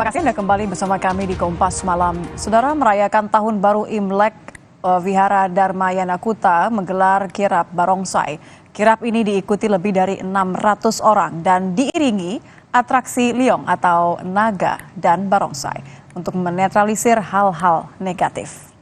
Terima kasih Anda kembali bersama kami di Kompas Malam. Saudara, merayakan Tahun Baru Imlek, Wihara Dharma Yanakuta menggelar kirap barongsai. Kirap ini diikuti lebih dari 600 orang dan diiringi atraksi liong atau naga dan barongsai untuk menetralisir hal-hal negatif.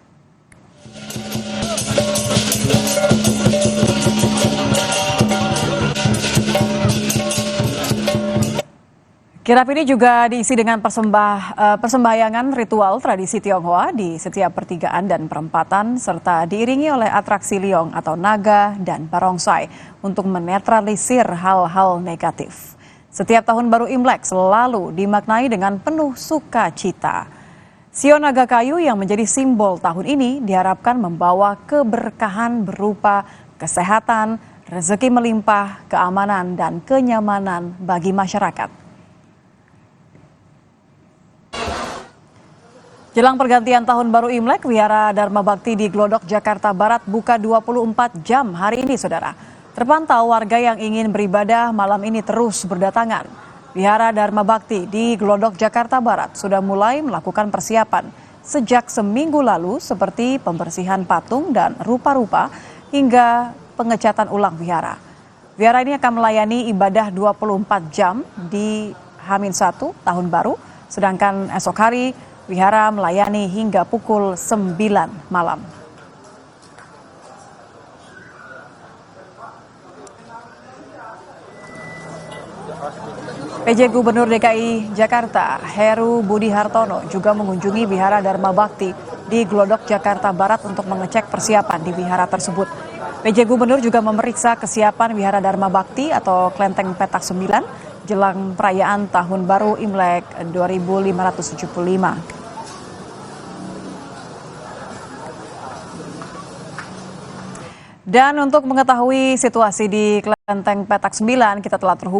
Kirap ini juga diisi dengan persembahyangan ritual tradisi Tionghoa di setiap pertigaan dan perempatan serta diiringi oleh atraksi liong atau naga dan barongsai untuk menetralisir hal-hal negatif. Setiap tahun baru Imlek selalu dimaknai dengan penuh sukacita. Sio naga kayu yang menjadi simbol tahun ini diharapkan membawa keberkahan berupa kesehatan, rezeki melimpah, keamanan, dan kenyamanan bagi masyarakat. Jelang pergantian Tahun Baru Imlek, Wihara Dharma Bakti di Glodok, Jakarta Barat buka 24 jam hari ini, saudara. Terpantau warga yang ingin beribadah malam ini terus berdatangan. Wihara Dharma Bakti di Glodok, Jakarta Barat sudah mulai melakukan persiapan sejak seminggu lalu seperti pembersihan patung dan rupa-rupa hingga pengecatan ulang wihara. Wihara ini akan melayani ibadah 24 jam di H-1 Tahun Baru, sedangkan esok hari wihara melayani hingga pukul 9 malam. PJ Gubernur DKI Jakarta Heru Budi Hartono juga mengunjungi Wihara Dharma Bakti di Glodok, Jakarta Barat untuk mengecek persiapan di wihara tersebut. PJ Gubernur juga memeriksa kesiapan Wihara Dharma Bakti atau Klenteng Petak 9 jelang perayaan Tahun Baru Imlek 2575. Dan untuk mengetahui situasi di Klenteng Petak 9, kita telah terhubung